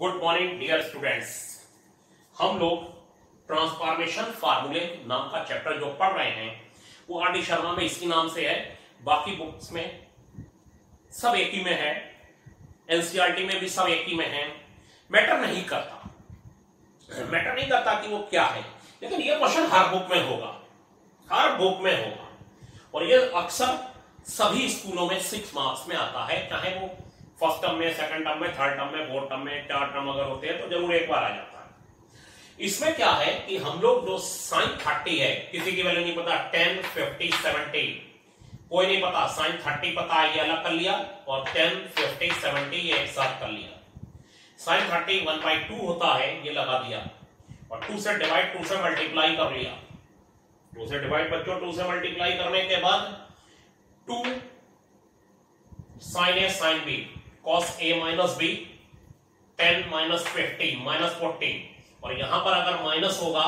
Good morning dear students. हम लोग transformation फार्मूले नाम का चैप्टर जो पढ़ रहे हैं वो आर डी शर्मा में इसी नाम से है। बाकी बुक्स में सब एक ही में है, एनसीईआरटी में भी सब एक ही में है। मैटर नहीं करता कि वो क्या है, लेकिन ये क्वेश्चन हर बुक में होगा, हर बुक में होगा। और ये अक्सर सभी स्कूलों में 6 मार्क्स में आता है, चाहे वो फर्स्ट टर्म में, सेकंड टर्म में, थर्ड टर्म में, फोर्थ टर्म में, 4 टर्म अगर होते हैं तो जरूर एक बार आ जाता है। इसमें क्या है कि हम लोग जो साइन 30 है, किसी की वैल्यू नहीं पता, 10, 50, 70 कोई नहीं पता, साइन 30 पता है ये अलग कर लिया, और 10, 50, 70 ये एक साथ कर लिया। साइन 30 1/2 होता है, ये लगा दिया, और 2 से डिवाइड, 2 से मल्टीप्लाई कर लिया। 2 से डिवाइड बच्चों, 2 से मल्टीप्लाई करने के बाद 2 sine A sine B cos a minus B 10 minus 50 minus 40, और यहां पर अगर माइनस होगा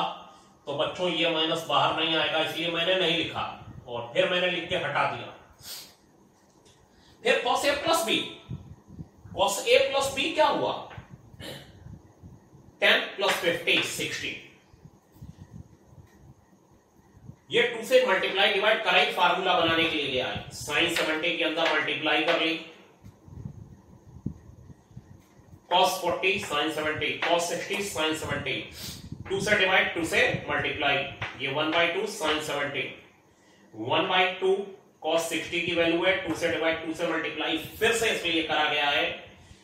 तो बच्चों ये माइनस बाहर नहीं आएगा, इसलिए मैंने नहीं लिखा और फिर मैंने लिख के हटा दिया। फिर cos a plus B, cos a plus B क्या हुआ, 10 प्लस 50 60। ये 2 से मल्टीप्लाई डिवाइड करा ही फार्मूला बनाने के लिए आए। साइन 70 के अंदर मल्टीप्लाई कर ली, cos 40 sin 70, cos 60 sin 70, 2 से डिवाइड, 2 से मल्टीप्लाई, ये 1/2 sin 70, 1/2 cos 60 की वैल्यू है, 2 से डिवाइड, 2 से मल्टीप्लाई, फिर से इसलिए करा गया है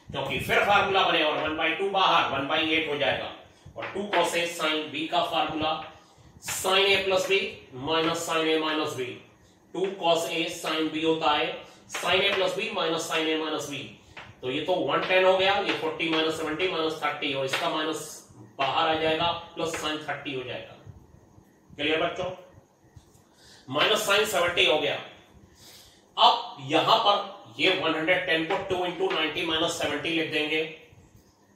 क्योंकि फिर फार्मूला बने और 1/2 बाहर 1/8 हो जाएगा, और 2 cos a sin b का formula sin a plus B minus sin a minus B, 2 cos a sin b होता है sin a plus B minus sin a minus B. तो ये तो 110 हो गया, ये 40 माइनस 70 माइनस 30, और इसका माइनस बाहर आ जाएगा, प्लस साइन 30 हो जाएगा। क्लियर बच्चों, माइनस साइन 70 हो गया। अब यहां पर ये 110 को 2 इंटू 90 माइनस 70 लिख देंगे,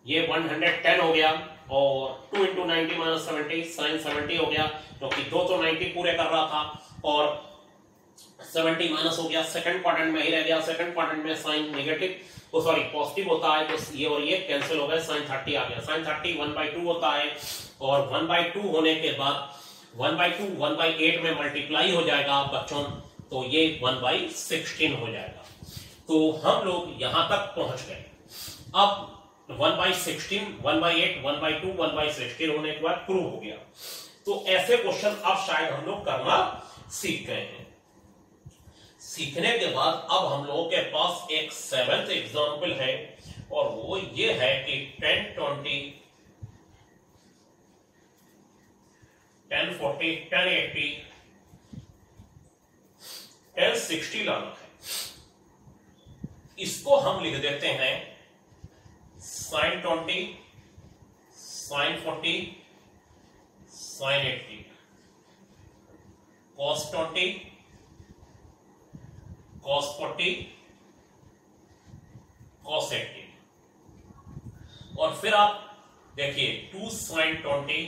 ये 110 हो गया, और 2 इंटू 90 माइनस 70 साइन 70 हो गया, क्योंकि 2 तो 90 पूरे कर रहा था और 70 माइनस हो गया, सेकंड क्वाड्रेंट में ही रह गया। सेकंड क्वाड्रेंट में साइन नेगेटिव, सॉरी पॉजिटिव होता है, तो ये और ये कैंसिल हो गए, साइन 30 आ गया। साइन 30 1/2 होता है, और 1/2 होने के बाद 1/2 1/8 में मल्टीप्लाई हो जाएगा बच्चों, तो ये 1/16 हो जाएगा। तो हम लोग यहां तक पहुंच गए। अब 1/16, 1/8, 1/2, 1/16 होने के बाद प्रूव हो गया। तो ऐसे क्वेश्चन अब शायद हम लोग करना सीख गए हैं। सीखने के बाद अब हम लोगों के पास एक 7th एग्जाम्पल है, और वो ये है कि 1020, 1040, 1080, 1060 लाना है। इसको हम लिख देते हैं sin 20, sin 40, sin 80, cos 20, cos 40, cos 80, और फिर आप देखिए 2 sin 20,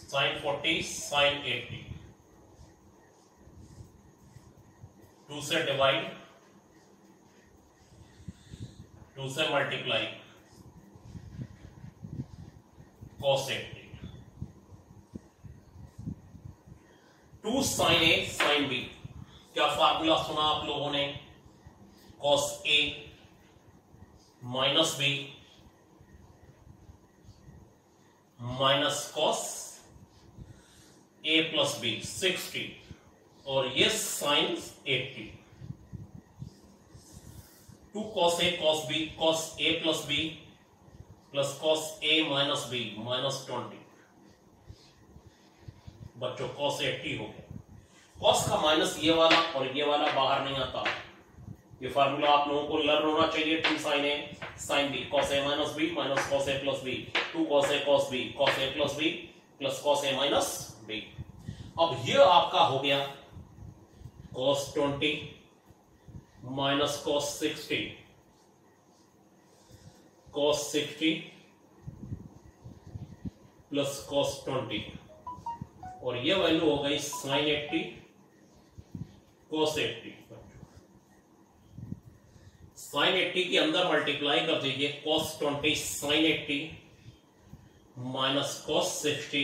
sin 40, sin 80, 2 से डिवाइड, 2 से multiply, cos 80, 2 sin a sin b, क्या फार्मूला सुना आप लोगों ने, cos a minus b minus cos a plus b 60, और ये sin 80, 2 cos a cos b, cos a plus b plus cos a minus b minus 20, बच्चों cos 80 हो गया। cos का माइनस ये वाला और ये वाला बाहर नहीं आता, ये फार्मूला आप लोगों को लर्न होना चाहिए। 2 sin a sin b, cos a minus b minus cos a plus b, 2 cos a cos b, cos a plus b plus cos a minus b। अब ये आपका हो गया cos 20 minus cos 60, cos 60 plus cos 20, और ये value हो गई sin 80 cos 80, sign 80 के अंदर मल्टीप्लाई कर दीजिए cos 20 sine 80 minus cos 60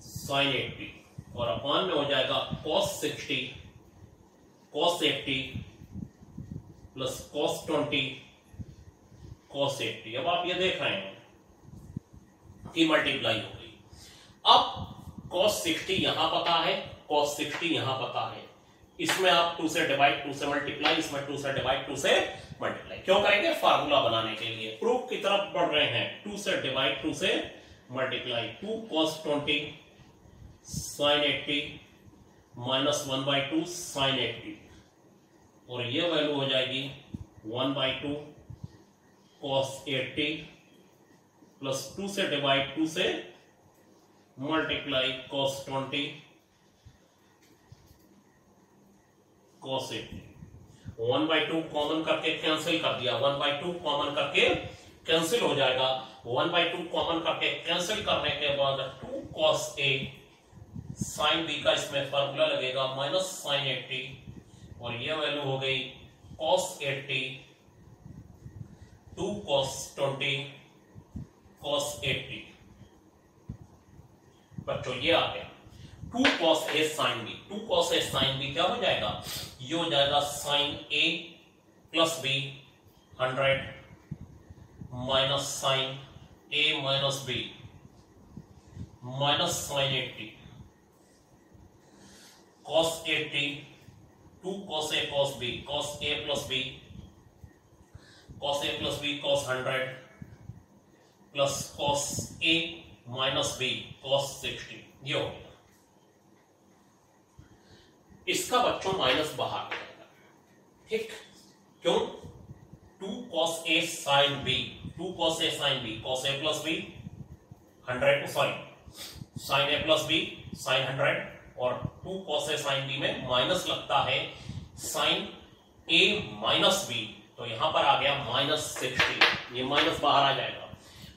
sine 80 और अपान में हो जाएगा cos 60 cos 80 plus cos 20 cos 80। अब आप ये देख रहे हैं कि मल्टीप्लाई हो गई। अब cos 60 यहां पता है, cos 60 यहां पता है, इसमें आप 2 से डिवाइड 2 से मल्टीप्लाई, इसमें 2 से डिवाइड 2 से मल्टीप्लाई क्यों करेंगे? फार्मूला बनाने के लिए। प्रूफ की तरफ बढ़ रहे हैं। 2 से डिवाइड 2 से multiply. 2 cos 20 sin 80 minus 1/2 sin 80 और ये वैल्यू हो जाएगी 1/2 cos 80 प्लस 2 से डिवाइड 2 से मल्टीप्लाई cos 20 cos 80। 1/2 कॉमन करके कैंसिल कर दिया, 1/2 कॉमन करके कैंसिल हो जाएगा। 1/2 कॉमन करके कैंसिल करने के बाद 2 cos A sin B का इसमें फॉर्मूला लगेगा माइनस sin 80 और ये वैल्यू हो गई cos 80 2 cos 20 cos 80। बच्चों ये आ गया 2 cos A sin B। 2 cos A sin B क्या हो जाएगा? ये हो जाएगा sin A plus B 100 minus sin A minus B minus sin 80 cos 80 2 cos A cos B cos A plus B cos A plus B cos 100 plus cos A minus B cos 60। ये हो गया। इसका बच्चों minus बाहर जाएगा, ठीक? क्यों? 2 cos A sin B 2 cos A sin B cos A plus B 100 sorry sin A plus B sin 100 और 2 cos A sin B में माइनस लगता है sin A माइनस B, तो यहां पर आ गया माइनस 60। ये माइनस बाहर आ जाएगा।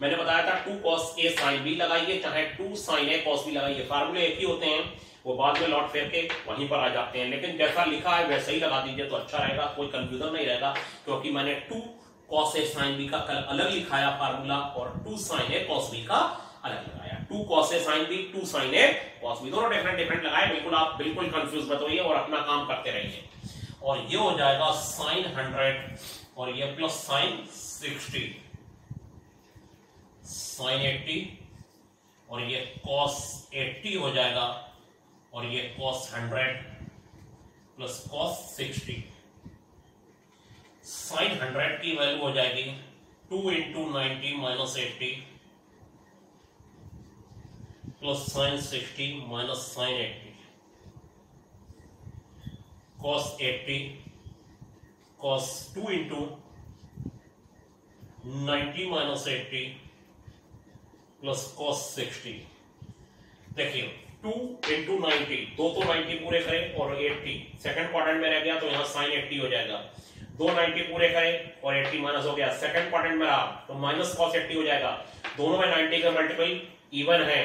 मैंने बताया था 2 cos A sin B लगाइए चाहे 2 sin A cos B लगाइए, फार्मूले एक ही होते हैं, वो बाद में लौट फेर के वहीं पर आ जाते हैं, लेकिन जैसा लिखा है वैसे ही लगा दीजिए तो अच्छा रहेगा, कोई कंफ्यूजन नहीं रहेगा। क्योंकि मैंने 2 cos A sin B का कल अलग लिखाया फार्मूला और 2 sin A cos B का अलग लगाया। 2 cos A sin B 2 sin A cos B दोनों डिफरेंट लगाए। बिल्कुल आप बिल्कुल कंफ्यूज मत होइए और अपना काम करते रहिए। और ये हो जाएगा sin 100 और ये प्लस sin 60 sin 80 और ये cos 80 हो जाएगा और ये cos 100 प्लस cos 60। sin 100 की वैल्यू हो जाएगी 2 into 90 minus 80 plus sin 60 minus sin 80 cos 80 cos 2 into 90 minus 80 plus cos 60। देखिए 2 into 90 दो तो 90 पूरे करें और 80 सेकंड क्वाड्रेंट में रह गया तो यहाँ sin 80 हो जाएगा। दो 90 पूरे करें और 80 माइनस हो गया, सेकंड क्वाड्रेंट में रहा तो माइनस cos 80 हो जाएगा। दोनों में 90 का मल्टीपल इवन है,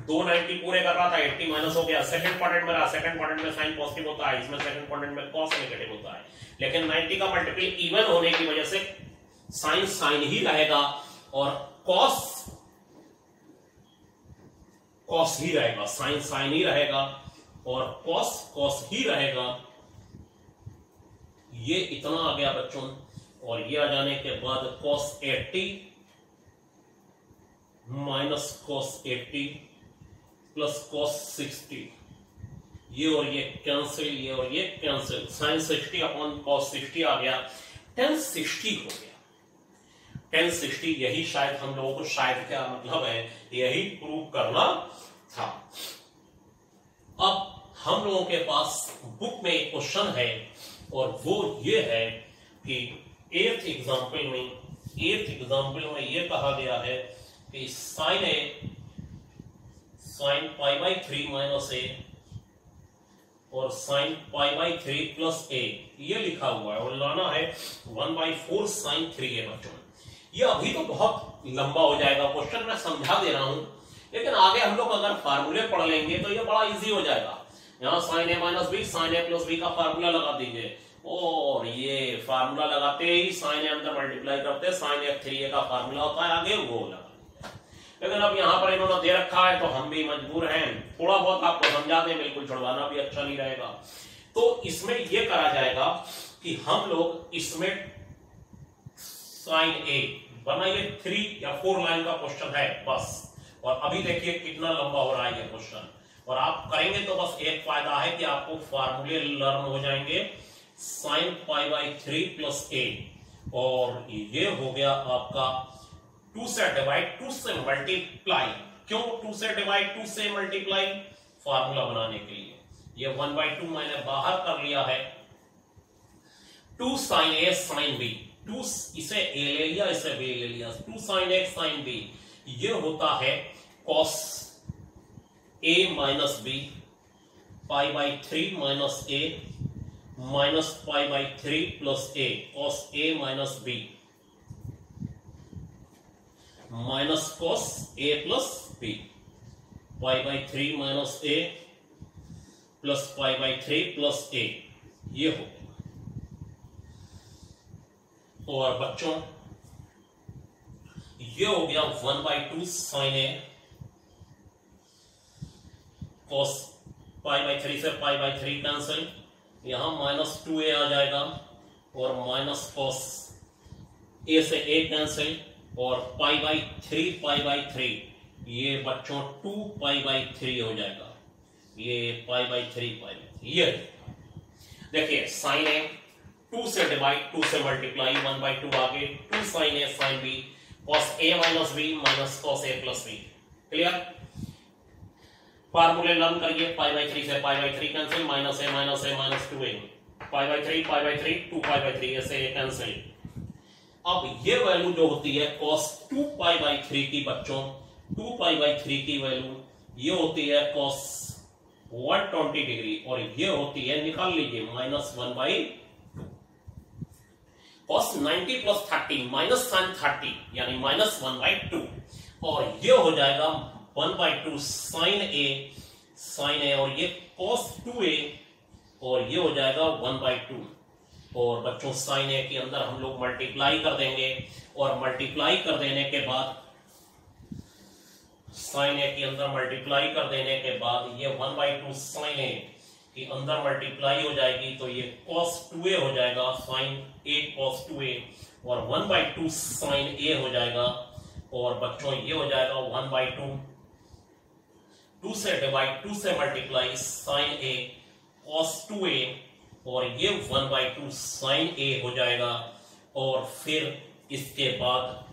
दो 90 पूरे कर रहा था 80 माइनस हो गया, सेकंड क्वाड्रेंट में रहा, सेकंड क्वाड्रेंट में साइन पॉजिटिव होता है, इसमें सेकंड क्वाड्रेंट में cos नेगेटिव होता है। लेकिन 90 का मल्टीपल इवन होने की वजह से साइन साइन ही रहेगा और cos cos ही रहेगा, साइन साइन ही रहेगा और cos cos ही रहेगा। ये इतना आ गया बच्चों। और ये आ जाने के बाद cos 80 minus cos 80 plus cos 60, ये और ये कैंसिल, ये और ये कैंसिल, sin 60 अपॉन cos 60 आ गया, tan 60 हो गया। tan 60 यही शायद हम लोगों को, शायद क्या मतलब है, यही प्रूव करना था। अब हम लोगों के पास बुक में एक क्वेश्चन है और वो ये है कि एट्थ एग्जाम्पल में ये कहा गया है कि sine A sine pi by 3 minus A और sine pi by 3 plus A, ये लिखा हुआ है और लाना है 1/4 साइन 3 ए। बच्चों ये अभी तो बहुत लंबा हो जाएगा, क्वेश्चन मैं समझा दे रहा हूं, लेकिन आगे हम लोग अगर फार्मूले पढ़ लेंगे तो ये बड़ा इजी हो जाएगा। यहाँ साइन ए माइनस बी साइन ए प्लस बी का फार्मूला लगा दीजिए और ये फार्मूला लगाते ही साइन ए अंदर मल्टीप्लाई करते, साइन ए 3a का फार्मूला होता है आगे वो लगा। लेकिन अब यहाँ पर इन्होंने दे रखा है तो हम भी मजबूर हैं, थोड़ा बहुत आपको समझा दें, बिल्कुल छुड़वाना भी अच्छा नहीं रहेगा। तो इसमें ये करा जाएगा कि हम लोग इसमें साइन ए बनाइए 3 या 4 लाइन का क्वेश्चन है बस। और अभी देखिए कितना लंबा हो रहा है ये क्वेश्चन, और आप करेंगे तो बस एक फायदा है कि आपको फार्मूले लर्न हो जाएंगे। साइन पाई बाई 3 प्लस ए, और ये हो गया आपका 2 से डिवाइड 2 से मल्टीप्लाई। क्यों 2 से डिवाइड 2 से मल्टीप्लाई? फार्मूला बनाने के लिए। ये 1/2 मैंने बाहर कर लिया है, 2 साइन ए साइन बी, 2 इसे ए ले लिया, इसे बी ले लिया, 2 साइन ए साइन बी, ये होता है cos A minus B pi by 3 minus A minus pi by 3 plus A, cos A minus B minus cos A plus B, pi by 3 minus A plus pi by 3 plus A, ये हो। और बच्चों ये हो गया 1/2 sine A cos pi by 3 से pi by 3 cancel, यहां minus 2a आ जाएगा, और माइनस कॉस ए से ए कैंसिल, और पाई बाई 3 ये बच्चों 2 पाई बाई 3 हो जाएगा, ये पाई बाई 3 ये देखिए साइन ए 2 से डिवाइड 2 से मल्टीप्लाई 1/2 आगे 2 sine A sine B cos A minus B minus cos A plus B. Clear? फार्मूले लर्न करिए, पाई बाई 3 से pi by 3 cancel, minus A minus 2a, pi by 3 2 pi by 3 ऐसे cancel. अब ये value जो होती है कॉस 2 पाई बाई 3 की बच्चों, 2 पाई बाई 3 की वैल्यू ये होती है कॉस 120 डिग्री, और ये होती है, निकाल लीजिए, minus 1/2 cos 90 plus 30 minus sine 30 यानी माइनस 1/2, और ये हो जाएगा 1/2 साइन ए, और ये कॉस 2a, और ये हो जाएगा 1/2। और बच्चों साइन ए के अंदर हम लोग मल्टीप्लाई कर देंगे, और मल्टीप्लाई कर देने के बाद साइन ए के अंदर मल्टीप्लाई कर देने के बाद ये 1/2 साइन ए की अंदर मल्टीप्लाई हो जाएगी, तो ये cos 2a हो जाएगा, साइन ए cos 2a, और 1/2 साइन ए हो जाएगा, और बच्चों ये हो जाएगा 1/2 2 से डिवाइड 2 से मल्टीप्लाई साइन ए cos 2a, और ये 1/2 साइन ए हो जाएगा। और फिर इसके बाद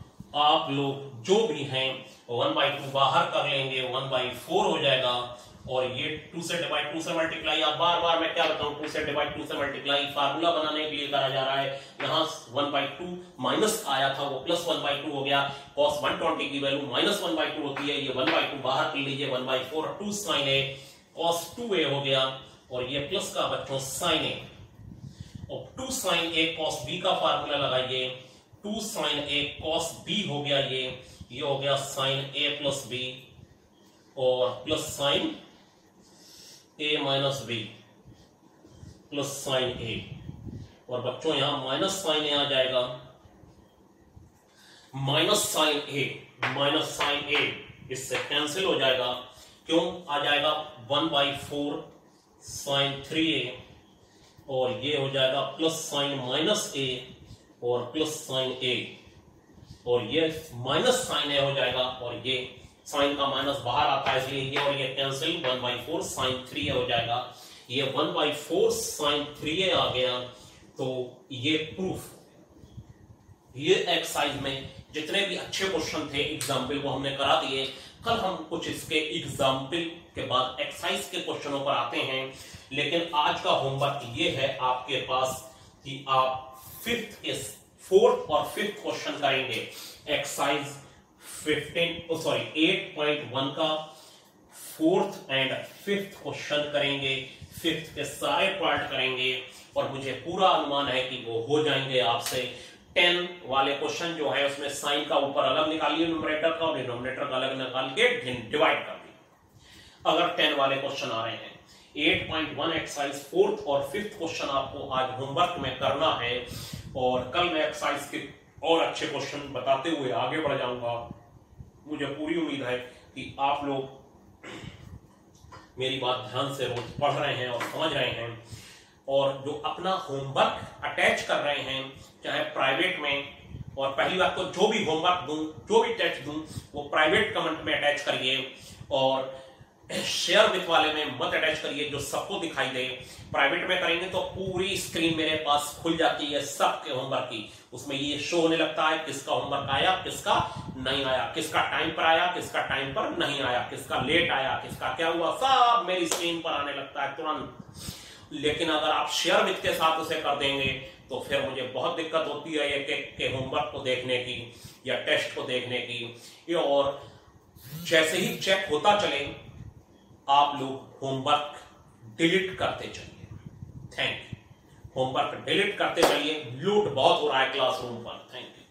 आप लोग जो भी हैं 1/2 बाहर कर लेंगे, 1/4 हो जाएगा, और ये 2 से डिवाइड 2 से मल्टीप्लाई, आप बार बार मैं क्या बताऊं, 2 से डिवाइड 2 से मल्टीप्लाई फार्मूला बनाने के लिए करा जा रहा है। यहां 1/2 माइनस आया था, वो प्लस 1/2 हो गया, cos 120 की वैल्यू माइनस 1/2 होती है, ये 1/2 बाहर कर लीजिए, 1/4 2 साइन ए cos 2a हो गया, और ये प्लस का बच्चों साइन ए, और 2 साइन ए cos b का फार्मूला लगाइए, 2 साइन ए cos b हो गया, ये हो गया साइन ए प्लस बी, और प्लस साइन ए माइनस बी प्लस साइन ए, और बच्चों यहां माइनस साइन ए आ जाएगा, माइनस साइन ए इससे कैंसिल हो जाएगा, क्यों आ जाएगा 1/4 साइन 3a, और ये हो जाएगा प्लस साइन माइनस ए और प्लस साइन ए, और ये माइनस साइन ए हो जाएगा, और ये साइन का माइनस बाहर आता है इसलिए ये और ये कैंसिल, 1/4 साइन 3a हो जाएगा, ये 1/4 साइन 3a आ गया। तो ये प्रूफ, ये एक्सरसाइज में जितने भी अच्छे क्वेश्चन थे एग्जाम्पल वो हमने करा दिए। कल हम कुछ इसके एग्जाम्पल के बाद एक्सरसाइज के क्वेश्चनों पर आते हैं, लेकिन आज का होमवर्क ये है आपके पास कि आप 4th और 5th क्वेश्चन करेंगे। एक्सरसाइज 8.1 का 4th एंड 5th क्वेश्चन करेंगे, 5th के सारे पार्ट करेंगे, और मुझे पूरा अनुमान है कि वो हो जाएंगे आपसे। 10 वाले क्वेश्चन जो है उसमें साइन का ऊपर अलग निकालिए न्यूमरेटर का, और डिनोमिनेटर का अलग निकाल के डिवाइड कर दिए, अगर 10 वाले क्वेश्चन आ रहे हैं। 8.1 एक्सरसाइज 4th और 5th क्वेश्चन आपको आज होमवर्क में करना है और कल मैं एक्सरसाइज के और अच्छे क्वेश्चन बताते हुए आगे बढ़ जाऊंगा। मुझे पूरी उम्मीद है कि आप लोग मेरी बात ध्यान से रोज पढ़ रहे हैं और समझ रहे हैं और जो अपना होमवर्क अटैच कर रहे हैं चाहे प्राइवेट में, और पहली बात तो जो भी होमवर्क दूं, जो भी टेस्ट दूं, वो प्राइवेट कमेंट में अटैच करिए और शेयर विथ वाले में मत अटैच करिए जो सबको दिखाई दे। प्राइवेट में करेंगे तो पूरी स्क्रीन मेरे पास खुल जाती है सबके होमवर्क की, उसमें ये शो होने लगता है किसका होमवर्क आया, किसका नहीं आया, किसका टाइम पर आया, किसका टाइम पर नहीं आया, किसका लेट आया, किसका क्या हुआ, सब मेरी स्क्रीन पर आने लगता है तुरंत। लेकिन अगर आप शेयर विथ के साथ उसे कर देंगे तो फिर मुझे बहुत दिक्कत होती है एक के होमवर्क को देखने की या टेस्ट को देखने की। और जैसे ही चेक होता चले आप लोग होमवर्क डिलीट करते चलिए। Thank you. होमवर्क डिलीट करते चलिए, लूट बहुत हो रहा है क्लासरूम पर। Thank you.